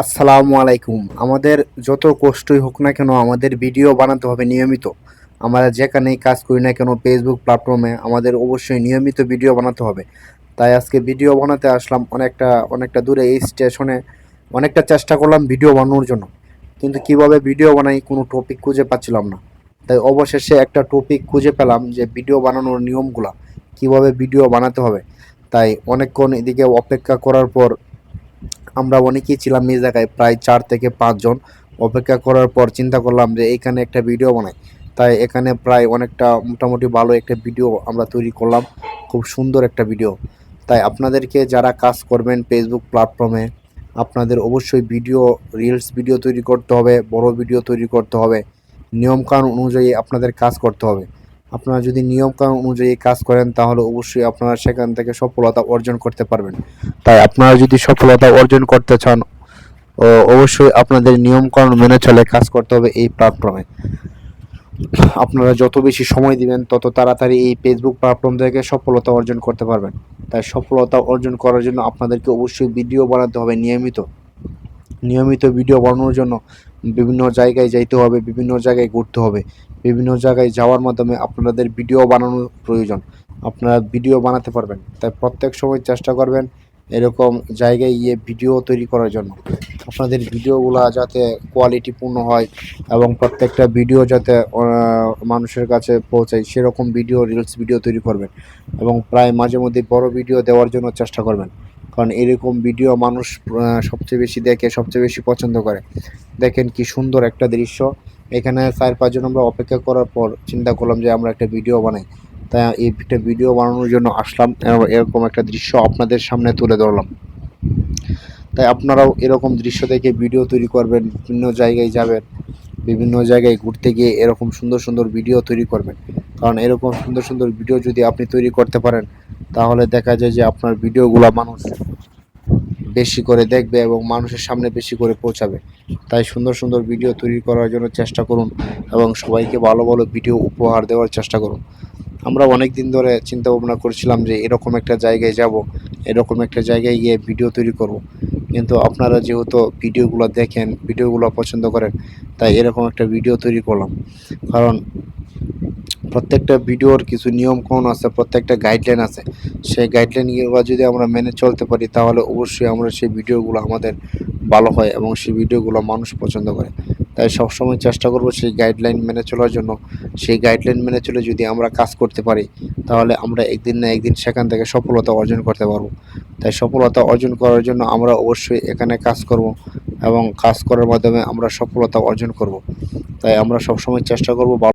আসসালামু আলাইকুম। আমাদের যত কষ্টই হোক না কেন আমাদের ভিডিও বানাতে হবে নিয়মিত। আমরা যেখানেই কাজ করি না কেন ফেসবুক প্ল্যাটফর্মে আমাদের অবশ্যই নিয়মিত ভিডিও বানাতে হবে। তাই আজকে ভিডিও বানাতে আসলাম অনেকটা দূরে এই স্টেশনে। অনেকটা চেষ্টা করলাম ভিডিও বানানোর জন্য, কিন্তু কিভাবে ভিডিও বানাই কোনো টপিক খুঁজে পাচ্ছিলাম না। তাই অবশেষে একটা টপিক খুঁজে পেলাম যে ভিডিও বানানোর নিয়মগুলা, কিভাবে ভিডিও বানাতে হবে। তাই অনেকক্ষণ এদিকে অপেক্ষা করার পর আমরা অনেকেই ছিলাম এই জায়গায়, প্রায় 4 থেকে 5 জন। অপেক্ষা করার পর চিন্তা করলাম যে এইখানে একটা ভিডিও বানাই। তাই এখানে প্রায় অনেকটা মোটামুটি ভালো একটা ভিডিও আমরা তৈরি করলাম, খুব সুন্দর একটা ভিডিও। তাই আপনাদেরকে যারা কাজ করবেন ফেসবুক প্ল্যাটফর্মে, আপনাদের অবশ্যই ভিডিও, রিলস ভিডিও তৈরি করতে হবে, বড় ভিডিও তৈরি করতে হবে। নিয়মকানুন অনুযায়ী আপনাদের কাজ করতে হবে। আপনারা যদি নিয়মকানুন অনুযায়ী কাজ করেন তাহলে অবশ্যই আপনারা সেখান থেকে সফলতা অর্জন করতে পারবেন। তাই আপনারা যদি সফলতা অর্জন করতে চান, অবশ্যই আপনাদের নিয়মকানুন মেনে চলে কাজ করতে হবে এই প্ল্যাটফর্মে। আপনারা যত বেশি সময় দিবেন তত তাড়াতাড়ি এই ফেসবুক প্ল্যাটফর্ম থেকে সফলতা অর্জন করতে পারবেন। তাই সফলতা অর্জন করার জন্য আপনাদেরকে অবশ্যই ভিডিও বানাতে হবে নিয়মিত। নিয়মিত ভিডিও বানানোর জন্য বিভিন্ন জায়গায় যাইতে হবে, বিভিন্ন জায়গায় ঘুরতে হবে। বিভিন্ন জায়গায় যাওয়ার মাধ্যমে আপনাদের ভিডিও বানানোর প্রয়োজন। আপনারা ভিডিও বানাতে পারবেন। তাই প্রত্যেক সময় চেষ্টা করবেন এরকম জায়গায় গিয়ে ভিডিও তৈরি করার জন্য। আপনাদের ভিডিওগুলা যাতে কোয়ালিটিপূর্ণ হয় এবং প্রত্যেকটা ভিডিও যাতে মানুষের কাছে পৌঁছায় সেরকম ভিডিও, রিলস ভিডিও তৈরি করবেন। এবং প্রায় মাঝে মধ্যে বড় ভিডিও দেওয়ার জন্য চেষ্টা করবেন, কারণ এরকম ভিডিও মানুষ সবচেয়ে বেশি দেখে, সবচেয়ে বেশি পছন্দ করে। দেখেন কি সুন্দর একটা দৃশ্য। এখানে 4-5 জন আমরা অপেক্ষা করার পর চিন্তা করলাম যে আমরা একটা ভিডিও বানাই। তাই এই একটা ভিডিও বানানোর জন্য আসলাম, এরকম একটা দৃশ্য আপনাদের সামনে তুলে ধরলাম। তাই আপনারাও এরকম দৃশ্য দেখে ভিডিও তৈরি করবেন, বিভিন্ন জায়গায় যাবেন, বিভিন্ন জায়গায় ঘুরতে গিয়ে এরকম সুন্দর সুন্দর ভিডিও তৈরি করবেন। কারণ এরকম সুন্দর সুন্দর ভিডিও যদি আপনি তৈরি করতে পারেন তাহলে দেখা যায় যে আপনার ভিডিওগুলো মানুষ বেশি করে দেখবে এবং মানুষের সামনে বেশি করে পৌঁছাবে। তাই সুন্দর সুন্দর ভিডিও তৈরি করার জন্য চেষ্টা করুন এবং সবাইকে ভালো ভালো ভিডিও উপহার দেওয়ার চেষ্টা করুন। আমরা অনেক দিন ধরে চিন্তা ভাবনা করছিলাম যে এরকম একটা জায়গায় যাব, এরকম একটা জায়গায় গিয়ে ভিডিও তৈরি করব। কিন্তু আপনারা যেহেতু ভিডিওগুলো দেখেন, ভিডিওগুলো পছন্দ করেন, তাই এরকম একটা ভিডিও তৈরি করলাম। কারণ প্রত্যেকটা ভিডিওর কিছু নিয়মকানুন আছে, প্রত্যেকটা গাইডলাইন আছে। সেই গাইডলাইনগুলো যদি আমরা মেনে চলতে পারি তাহলে অবশ্যই আমরা সেই ভিডিওগুলো আমাদের ভালো হয় এবং সেই ভিডিওগুলো মানুষ পছন্দ করে। তাই সবসময় চেষ্টা করব সেই গাইডলাইন মেনে চলার জন্য। সেই গাইডলাইন মেনে চলে যদি আমরা কাজ করতে পারি তাহলে আমরা একদিন না একদিন সেখান থেকে সফলতা অর্জন করতে পারব। তাই সফলতা অর্জন করার জন্য আমরা অবশ্যই এখানে কাজ করব এবং কাজ করার মাধ্যমে আমরা সফলতা অর্জন করব। তাই আমরা সবসময় চেষ্টা করব